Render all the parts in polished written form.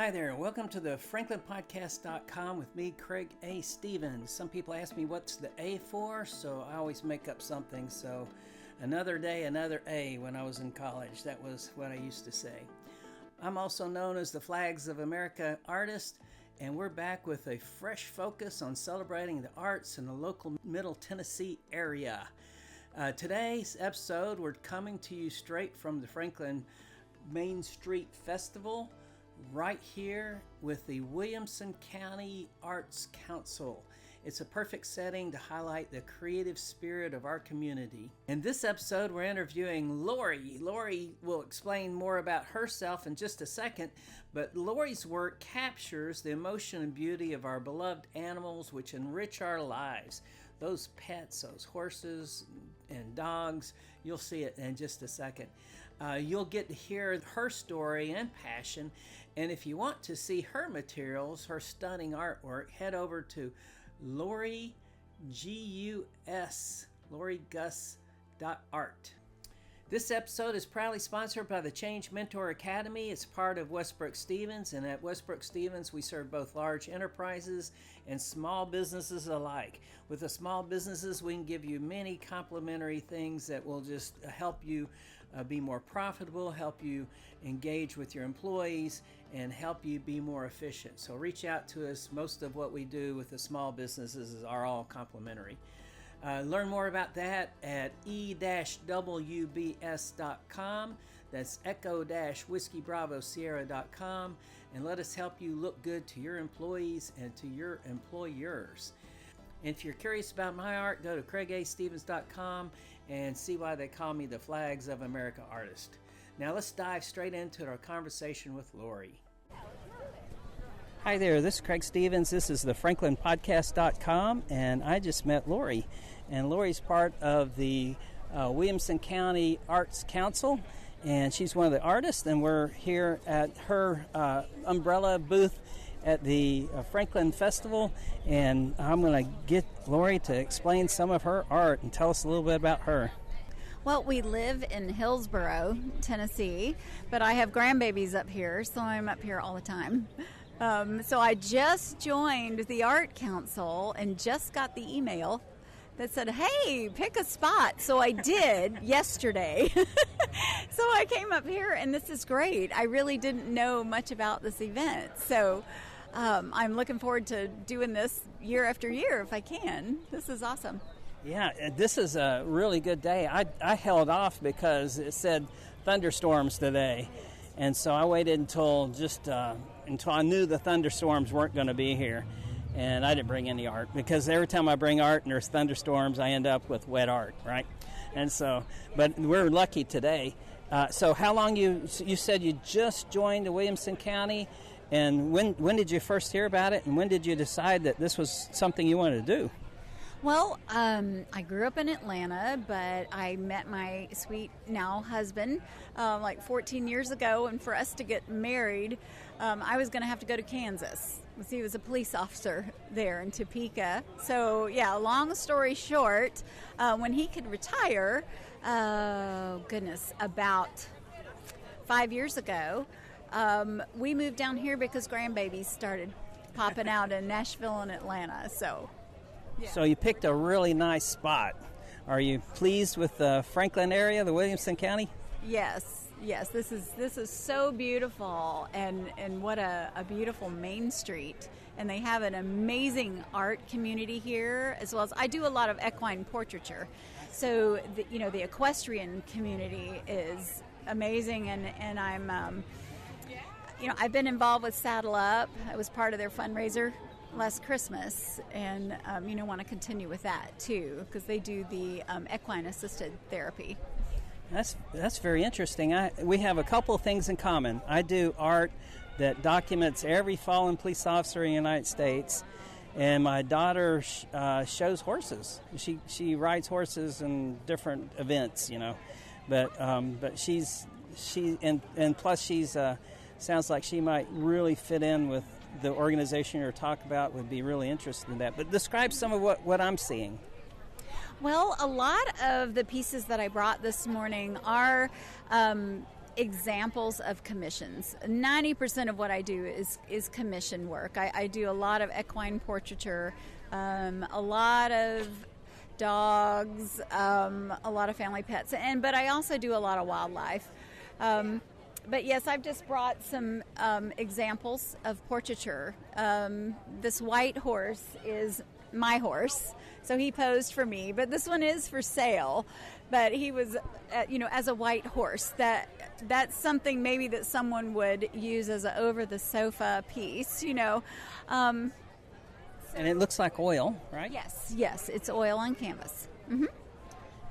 Hi there, welcome to the FranklinPodcast.com with me, Craig A. Stevens. Some people ask me what's the A for, so I always make up something. So another day, another A when I was in college. That was what I used to say. I'm also known as the Flags of America artist, and we're back with a fresh focus on celebrating the arts in the local Middle Tennessee area. Today's episode, we're coming to you straight from the Franklin Main Street Festival, right here with the Williamson County Arts Council. It's a perfect setting to highlight the creative spirit of our community. In this episode, we're interviewing Lori. Lori will explain more about herself in just a second, but Lori's work captures the emotion and beauty of our beloved animals which enrich our lives. Those pets, those horses and dogs, you'll see it in just a second. You'll get to hear her story and passion, and if you want to see her materials, her stunning artwork, head over to Lori Gus.art. This episode is proudly sponsored by the Change Mentor Academy. It's part of Westbrook Stevens, and at Westbrook Stevens, we serve both large enterprises and small businesses alike. With the small businesses, we can give you many complimentary things that will just help you be more profitable, help you engage with your employees, and help you be more efficient. So reach out to us. Most of what we do with the small businesses are all complimentary. Learn more about that at e-wbs.com. That's echo-whiskey-bravo-sierra.com. And let us help you look good to your employees and to your employers. And if you're curious about my art, go to craigastevens.com and see why they call me the Flags of America artist. Now let's dive straight into our conversation with Lori. Hi there, this is Craig Stevens. This is the FranklinPodcast.com, and I just met Lori. And Lori's part of the Williamson County Arts Council, and she's one of the artists, and we're here at her umbrella booth at the Franklin Festival, and I'm going to get Lori to explain some of her art and tell us a little bit about her. Well, we live in Hillsborough, Tennessee, but I have grandbabies up here, so I'm up here all the time. So I just joined the Art Council and just got the email that said, hey, pick a spot. So I did yesterday. So I came up here, and this is great. I really didn't know much about this event. So I'm looking forward to doing this year after year if I can. This is awesome. Yeah, this is a really good day. I held off because it said thunderstorms today. And so I waited until I knew the thunderstorms weren't going to be here. And I didn't bring any art because every time I bring art and there's thunderstorms, I end up with wet art, right? And so, but we're lucky today. So how long you said you just joined the Williamson County, and when did you first hear about it, and when did you decide that this was something you wanted to do? Well, I grew up in Atlanta, but I met my sweet now husband like 14 years ago, and for us to get married, I was going to have to go to Kansas. He was a police officer there in Topeka. So, yeah, long story short, when he could retire, about 5 years ago, we moved down here because grandbabies started popping out in Nashville and Atlanta, so... Yeah. So you picked a really nice spot. Are you pleased with the Franklin area, the Williamson County? Yes. This is so beautiful, and what a beautiful main street. And they have an amazing art community here, as well as I do a lot of equine portraiture. So the equestrian community is amazing, and I'm I've been involved with Saddle Up. I was part of their fundraiser last Christmas, and want to continue with that too, because they do the equine assisted therapy. That's very interesting. We have a couple of things in common. I do art that documents every fallen police officer in the United States, and my daughter shows horses. She rides horses in different events, but she plus she's sounds like she might really fit in with the organization you're talking about. Would be really interested in that. But describe some of what I'm seeing. Well, a lot of the pieces that I brought this morning are examples of commissions. 90% of what I do is commission work. I do a lot of equine portraiture, a lot of dogs, a lot of family pets, but I also do a lot of wildlife. But yes, I've just brought some examples of portraiture. This white horse is my horse, so he posed for me, but this one is for sale. But he was, as a white horse. That's something maybe that someone would use as an over-the-sofa piece, And it looks like oil, right? Yes, it's oil on canvas. Mm-hmm.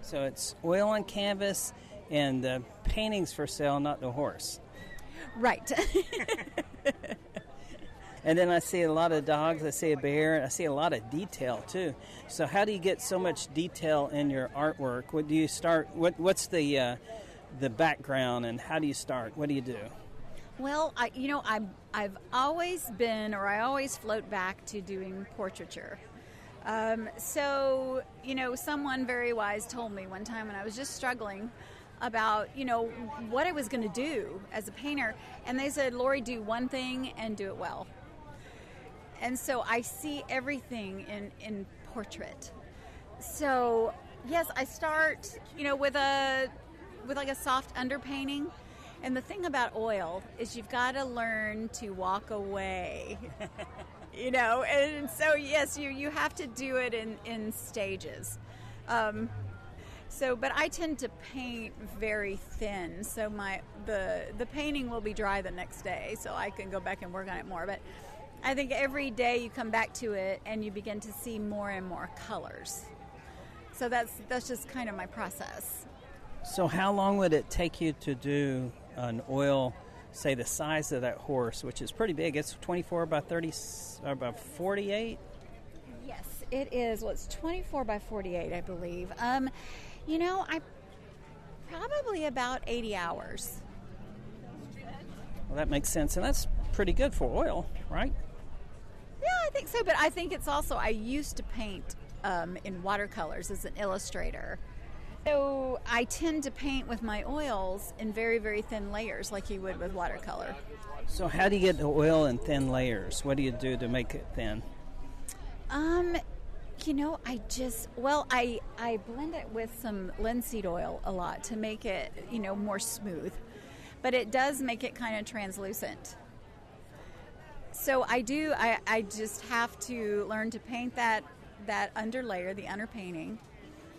So it's oil on canvas, and the painting's for sale, not the horse. Right. And then I see a lot of dogs, I see a bear, and I see a lot of detail too. So how do you get so much detail in your artwork? What do you start? What's the background, and how do you start? What do you do? Well, I've always been, or I always float back to doing portraiture. So someone very wise told me one time when I was just struggling about, what I was going to do as a painter. And they said, Lori, do one thing and do it well. And so I see everything in portrait. So, yes, I start, with like a soft underpainting. And the thing about oil is you've got to learn to walk away, And so, yes, you have to do it in stages. But I tend to paint very thin, so the painting will be dry the next day, so I can go back and work on it more. But I think every day you come back to it and you begin to see more and more colors. So that's just kind of my process. So how long would it take you to do an oil, say the size of that horse, which is pretty big? It's 24 by 30, by 48? Yes, it is. Well, it's 24 by 48, I believe. I probably about 80 hours. Well, that makes sense, and that's pretty good for oil, right? Yeah, I think so, but I think it's also, I used to paint in watercolors as an illustrator. So I tend to paint with my oils in very, very thin layers like you would with watercolor. So how do you get the oil in thin layers? What do you do to make it thin? I blend it with some linseed oil a lot to make it, more smooth. But it does make it kind of translucent. So I just have to learn to paint that underlayer, the underpainting,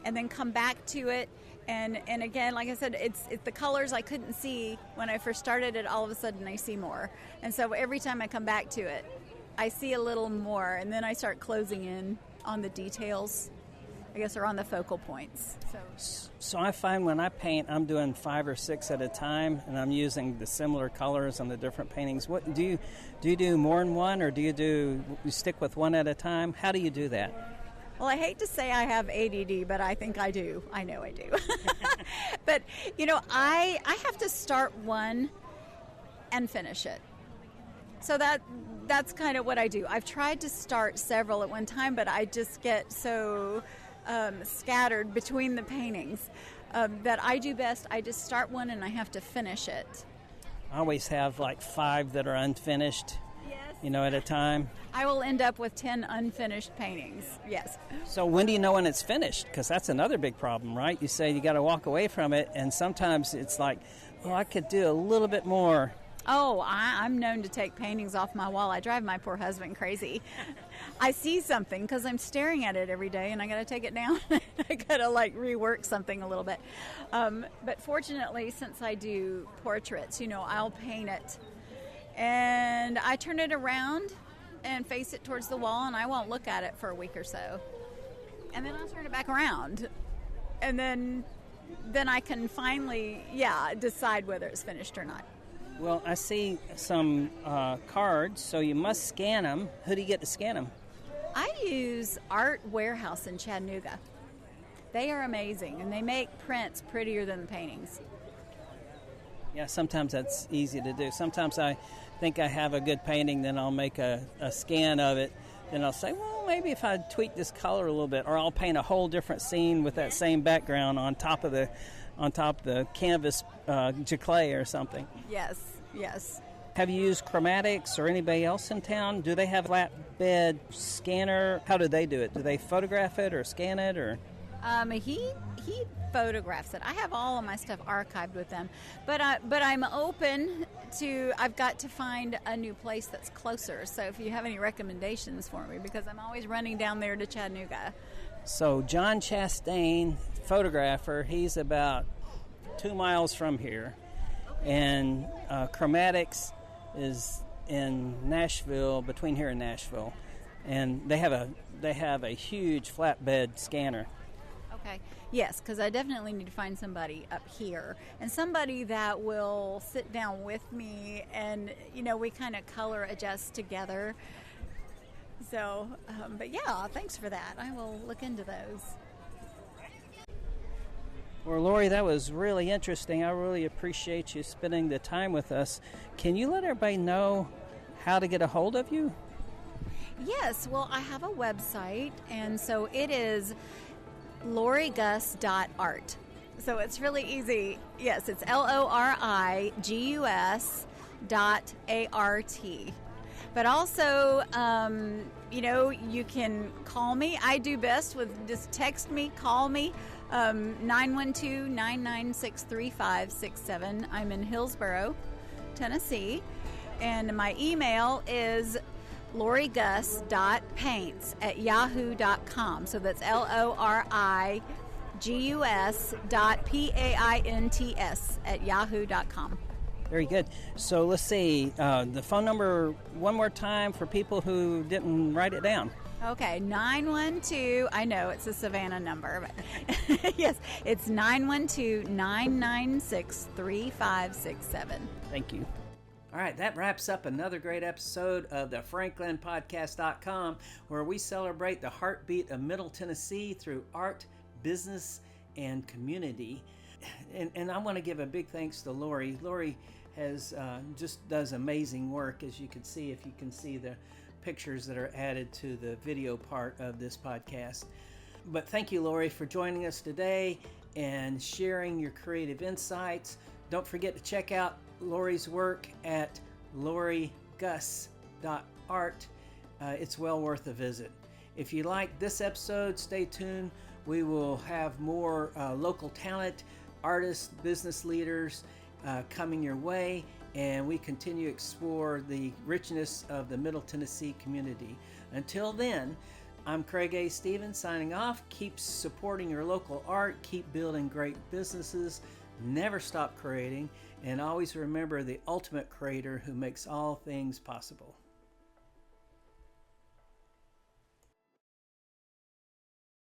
and then come back to it. And again, like I said, it's the colors I couldn't see when I first started it. All of a sudden I see more. And so every time I come back to it, I see a little more, and then I start closing in on the details, I guess, or on the focal points. So I find when I paint, I'm doing 5 or 6 at a time, and I'm using the similar colors on the different paintings. What do you do more than one, or do you stick with one at a time? How do you do that? Well, I hate to say I have ADD, but I think I do. I know I do. But, I have to start one and finish it. So that's kind of what I do. I've tried to start several at one time, but I just get so scattered between the paintings that I do best. I just start one and I have to finish it. I always have like 5 that are unfinished, at a time. I will end up with 10 unfinished paintings, yes. So when do you know when it's finished? Because that's another big problem, right? You say you got to walk away from it, and sometimes it's like, I could do a little bit more. Oh, I'm known to take paintings off my wall. I drive my poor husband crazy. I see something because I'm staring at it every day, and I got to take it down. I got to rework something a little bit. But fortunately, since I do portraits, I'll paint it, and I turn it around and face it towards the wall, and I won't look at it for a week or so, and then I'll turn it back around, and then I can finally, decide whether it's finished or not. Well, I see some cards, so you must scan them. Who do you get to scan them? I use Art Warehouse in Chattanooga. They are amazing, and they make prints prettier than the paintings. Yeah, sometimes that's easy to do. Sometimes I think I have a good painting, then I'll make a scan of it. Then I'll say, well, maybe if I tweak this color a little bit, or I'll paint a whole different scene with that same background on top of the on top of the canvas giclée or something. Yes, yes. Have you used Chromatics or anybody else in town? Do they have a flatbed scanner? How do they do it? Do they photograph it or scan it or? He photographs it. I have all of my stuff archived with them, but I'm open to. I've got to find a new place that's closer. So if you have any recommendations for me, because I'm always running down there to Chattanooga. So John Chastain, photographer, he's about 2 miles from here, and Chromatics is in Nashville, between here and Nashville, and they have a huge flatbed scanner. Okay. Yes, because I definitely need to find somebody up here and somebody that will sit down with me and, we kind of color adjust together. So, but yeah, thanks for that. I will look into those. Well, Lori, that was really interesting. I really appreciate you spending the time with us. Can you let everybody know how to get a hold of you? Yes, well, I have a website, and so it is lorigus.art. So it's really easy. Yes, it's LORIGUS.ART. But also, you can call me. I do best with just text me, call me, 912-996-3567. I'm in Hillsboro, Tennessee. And my email is lorigus.paints@yahoo.com. So that's LORIGUS.PAINTS@yahoo.com. Very good. So let's see, the phone number one more time for people who didn't write it down. Okay, 912, I know it's a Savannah number, but yes, it's 912-996-3567. Thank you. All right, that wraps up another great episode of the FranklinPodcast.com, where we celebrate the heartbeat of Middle Tennessee through art, business, and community. And I want to give a big thanks to Lori. Lori has just does amazing work, as you can see if you can see the pictures that are added to the video part of this podcast. But thank you, Lori, for joining us today and sharing your creative insights. Don't forget to check out Lori's work at lorigus.art. It's well worth a visit. If you like this episode, stay tuned. We will have more local talent, artists, business leaders coming your way, and we continue to explore the richness of the Middle Tennessee community. Until then, I'm Craig A. Stevens signing off. Keep supporting your local art, keep building great businesses, never stop creating, and always remember the ultimate creator who makes all things possible.